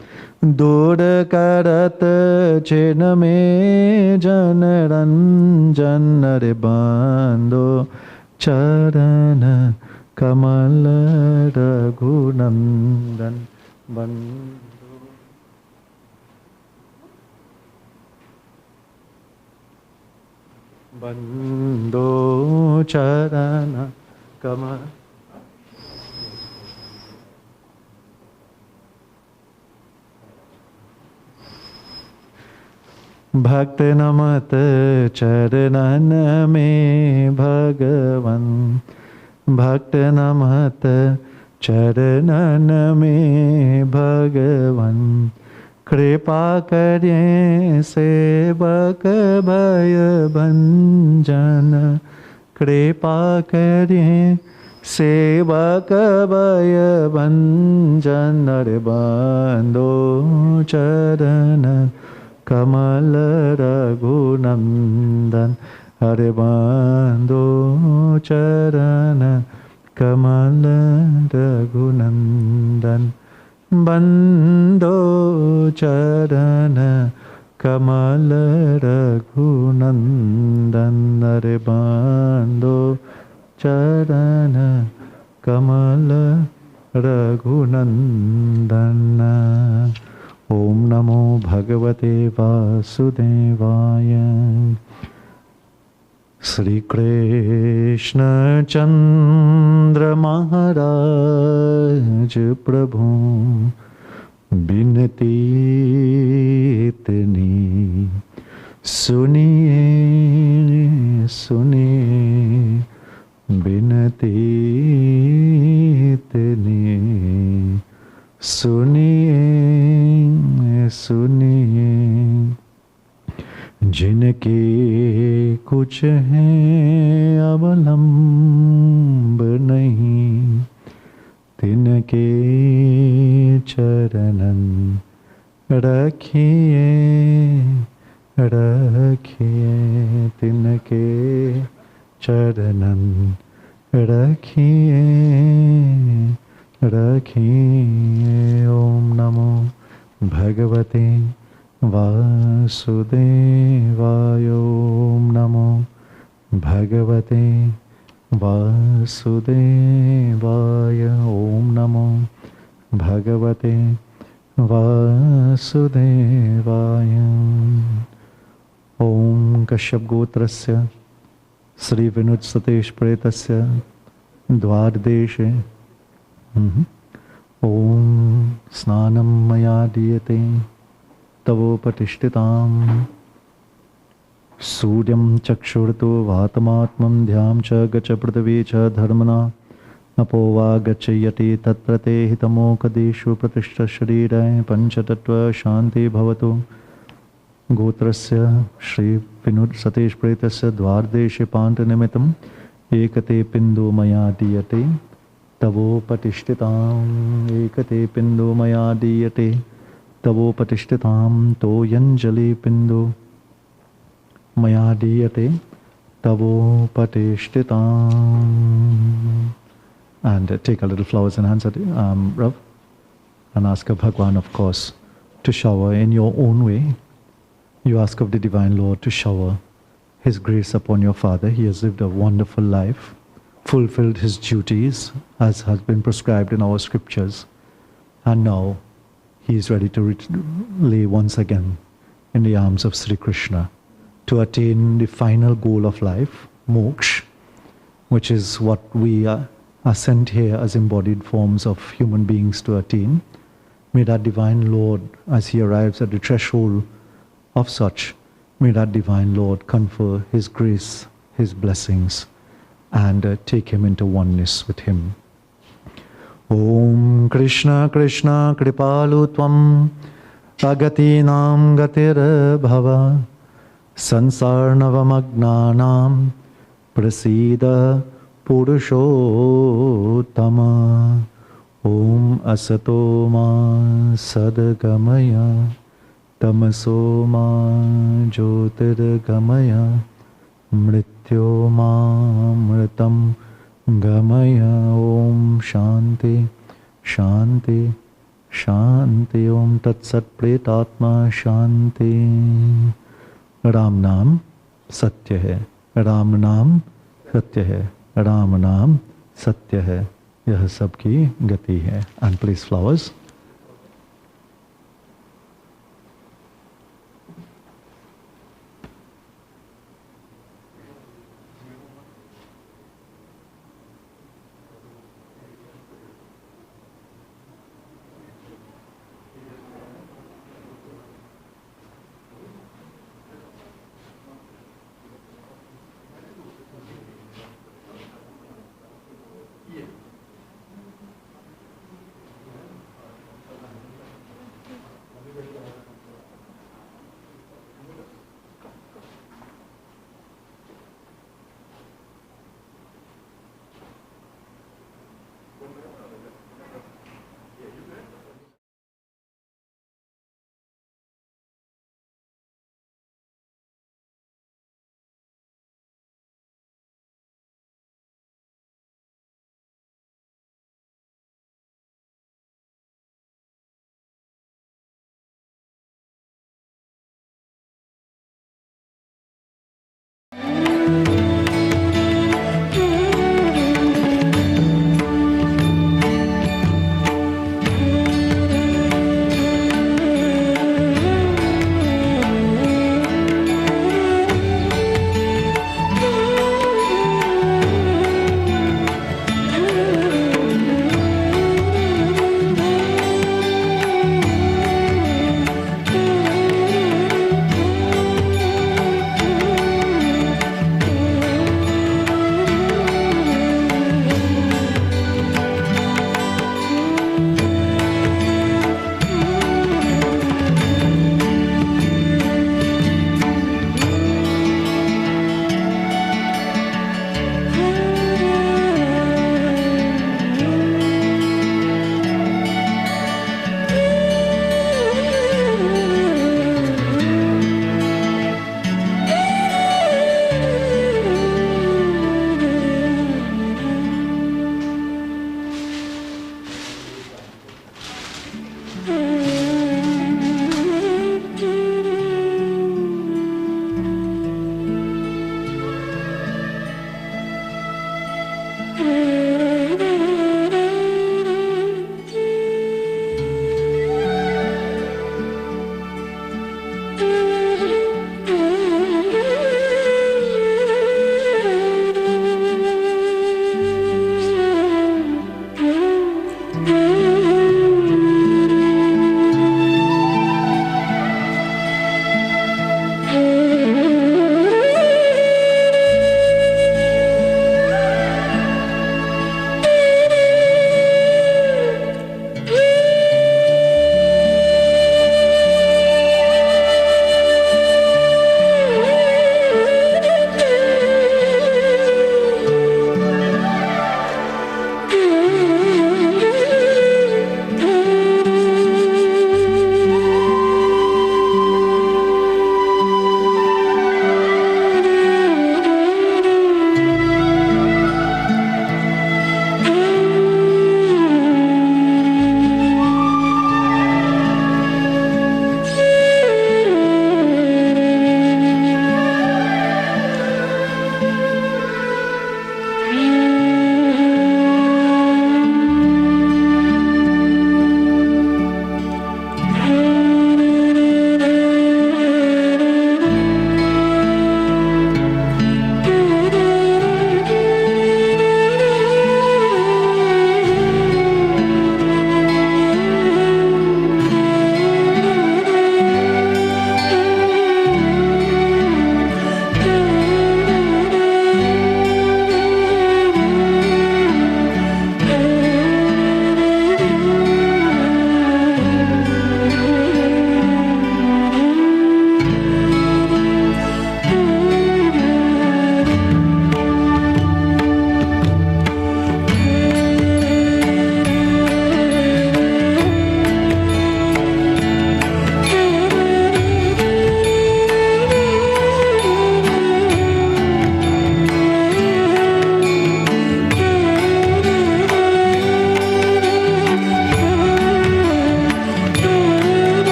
Dur Karat Chena Me Jan Ranjan, Hare Bando Charana Kamala Raghunandan. Bando Charana Kamala. भक्त नमत चरणन में भगवन, भक्त नमत चरणन में भगवन, कृपा करें सेवक भय भंजन, कृपा करें सेवक भय भंजन, हरे बंदो चरण कमल रघुनंदन, हरे बंदो चरण कमल रघुनंदन, बंदो चरण कमल रघुनंदन, हरे बंदो चरण कमल रघुनंदन। ओम नमो भगवते वासुदेवाय। श्री कृष्ण चंद्र महाराज प्रभु बिनती इतनी सुनिए सुनिए, बिनती इतनी सुनिए सुनिए, जिनके कुछ हैं अवलंब नहीं, तिनके चरणन रखिए रखिए, तिनके चरणन रखिए रखिए। ओम नमो भगवते Vasudevaya. Om Namo Bhagavate Vasudevaya. Om Namo Bhagavate Vasudevaya. Om Kashyap Gotrasya Sri Vinod Satiesh Pretasya Dvardeshe Om Snanam Maya Diyate Tavopatishtitam Suryam Chakshurtu Vatamatmam Dhyam Cha Gacha Prithvi Cha Dharmana Apova Gachayati Tatrate Hitamokadeshu Pratishta Sharirai Panchatattva Shanti Bhavatu Gotrasya Shri Vinod Satish Pretasya Dvardeshe Pantanimitam Ekate Pindu Maya Diyate Tavopatishtitam Ekate Pindu Maya Diyate Tavopatishtitam Toyanjali Pindu Maya Diyate Tavopatishtitam. And take a little flowers in hands, Rav, and ask of Bhagwan, of course, to shower in your own way. You ask of the Divine Lord to shower His grace upon your father. He has lived a wonderful life, fulfilled his duties as has been prescribed in our scriptures, and now he is ready to lay once again in the arms of Sri Krishna to attain the final goal of life, moksha, which is what we are sent here as embodied forms of human beings to attain. May that Divine Lord, as he arrives at the threshold of such, may that Divine Lord confer His grace, His blessings, and take him into oneness with Him. Om Krishna Krishna Kripalu Tvam Agatinam Gatir Bhava Sansarnavamagnanam Prasida Purushottama. Om Asato Ma Sadgamaya Tamaso Ma Jyotirgamaya Mrityo Ma Mritam Gamaya. Om Shanti Shanti Shanti. Om Tat Sat Pretatma Shanti. Ram Naam Satya hai, Ram Naam Satya hai, Ram Naam Satya hai. यह सबकी गति है. And please flowers.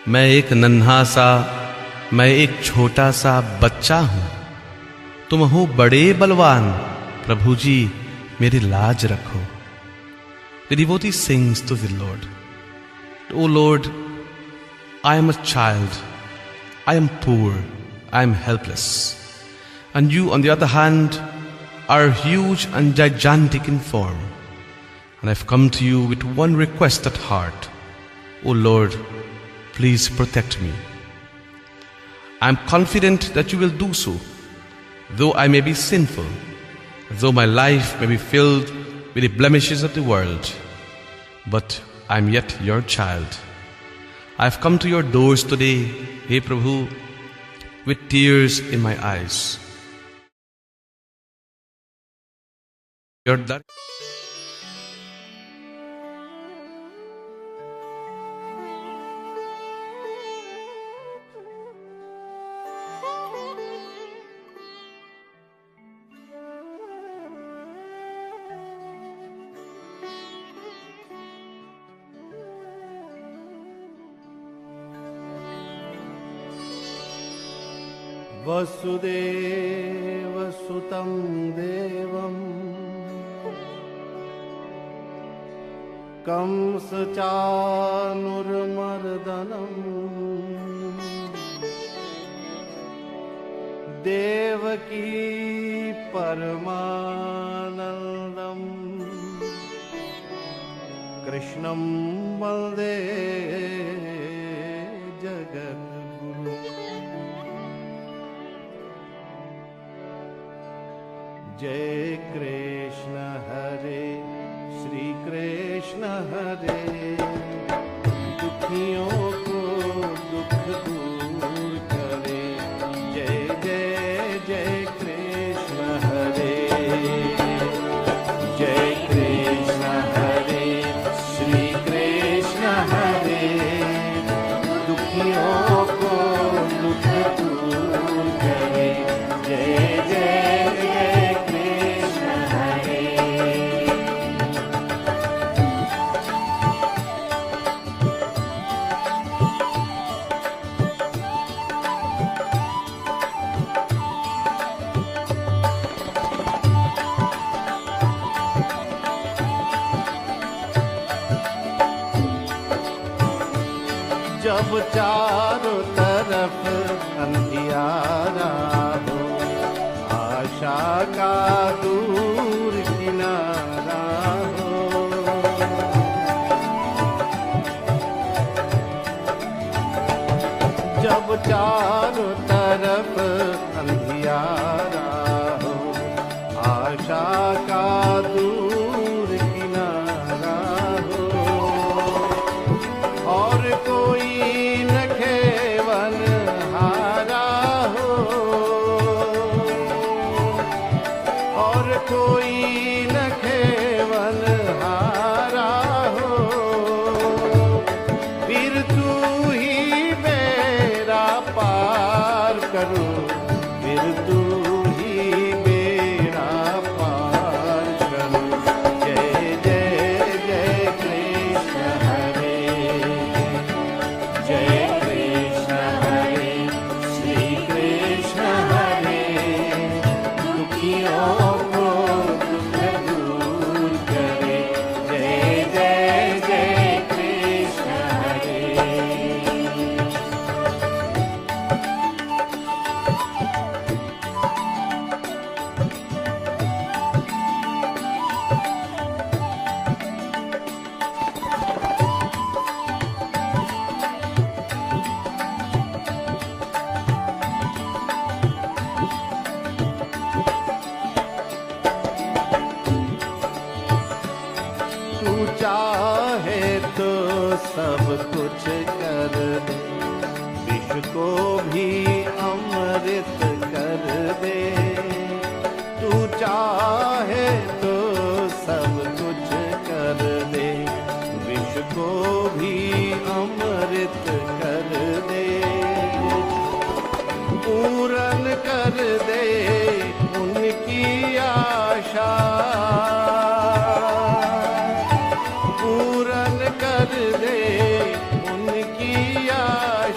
मैं एक नन्हा सा, मैं एक छोटा सा बच्चा हूं। तुम हो बड़े बलवान, प्रभु जी मेरी लाज रखो। The devotee sings to the Lord, "O Lord, I am a child, I am poor, I am helpless. And you, on the other hand, are huge and gigantic in form. And I've come to you with one request at heart. O Lord, please protect me. I am confident that you will do so, though I may be sinful, though my life may be filled with the blemishes of the world. But I am yet your child. I have come to your doors today, Hey Prabhu, with tears in my eyes. Your Vasudev सुतं देवं कंसचानुर्मर्दनं देवकी परमानन्दं कृष्णं वन्दे जगद्गुरुम्। जय कृष्ण हरे श्री कृष्ण हरे, दुखियों को दुख दूर करे। जय जय जय कृष्ण हरे, जय कृष्ण हरे श्री कृष्ण हरे, दुखियों को दुख दूर करे। जय जय जब चारों तरफ अंधियारा हो, आशा का दूर किनारा हो। जब चारों तरफ अंधियारा हो, आशा का दूर किनारा हो, और कोई न खेवन हारा हो, और कोई न खेवन हारा हो, फिर तू ही बेड़ा पार करो, फिर तू ही बेड़ा पार करो। जय जय जय कृष्ण हरे, जय कृष्ण हरे श्री कृष्ण हरे, दुखियों को दुख दूर करे। जय जय जय कृष्ण हरे। तू चाहे तो सब कुछ कर दे, विष को भी अमृत कर दे। तू चाहे तो सब कुछ कर दे, विष को भी अमृत कर दे। पूरन कर दे उनकी आशा, पूरन कर दे उनकी आशा।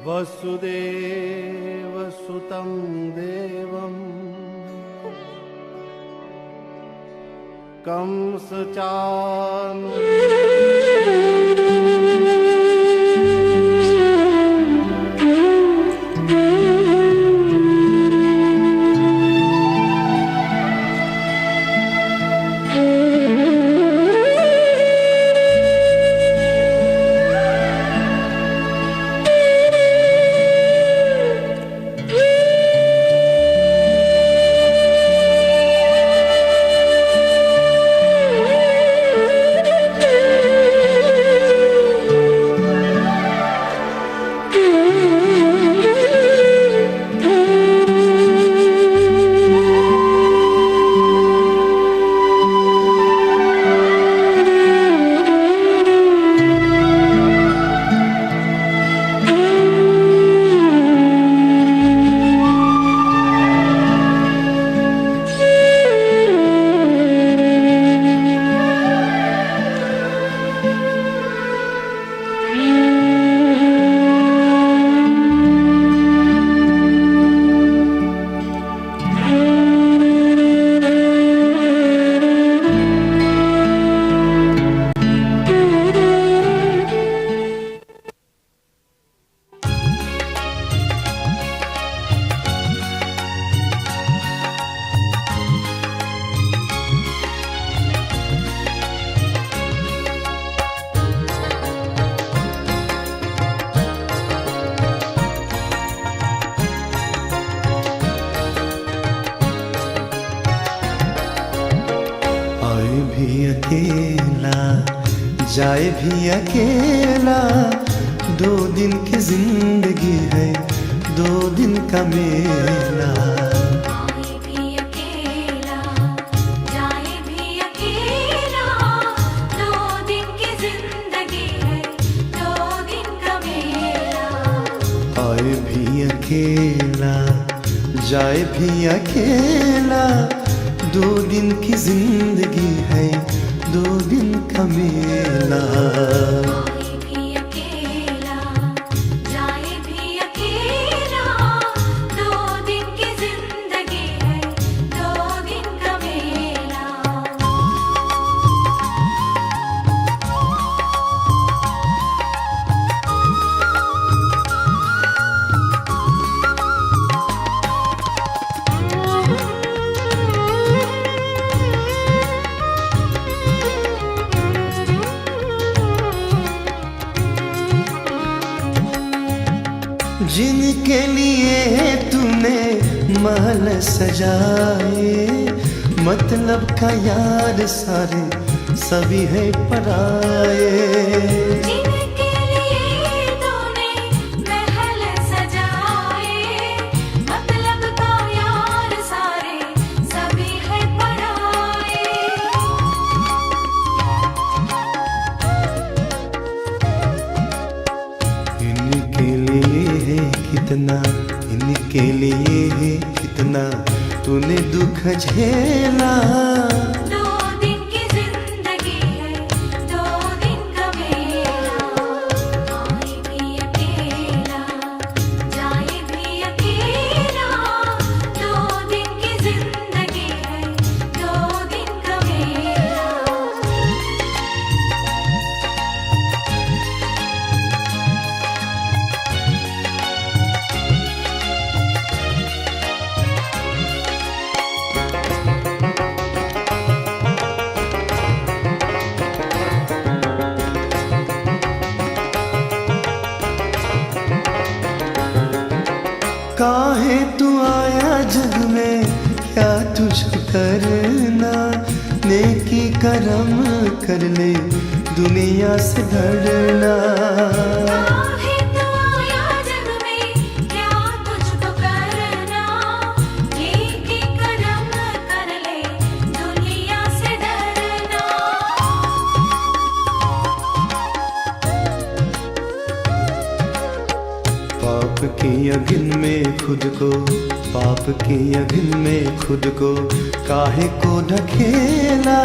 वसुदेवसुतं देवम् जाए भी अकेला, 2 दिन की जिंदगी है, 2 दिन का मेला। आए भी अकेला, जाए भी अकेला, 2 दिन की जिंदगी है, 2 दिन का मेला। आए भी अकेला, जाए भी अकेला, 2 दिन की जिंदगी है, 2 दिन का मेला। आए भी अकेला, जाए भी अकेला, 2 दिन की जिंदगी है, 2 दिन का मेला। जिनके लिए तूने महल सजाए, मतलब का यार सारे सभी है पराए। जिनके लिए तूने महल सजाए, मतलब का यार सारे सभी है पराए। इनके लिए है कितना, इनके लिए है कितना तूने दुख झेला। 2 दिन की जिंदगी है, 2 दिन का मेला। आए भी अकेला, जाए भी अकेला, 2 दिन की जिंदगी है, 2 दिन का मेला। काहे तू आया जग में, क्या तुझको करना, नेकी करम कर ले, दुनिया से डरना। काहे तू आया जग में, क्या तुझको करना, नेकी करम कर ले, दुनिया से डरना। पाप की अगिन में खुद को, पाप की अगिन में खुद को काहे को ढकेला।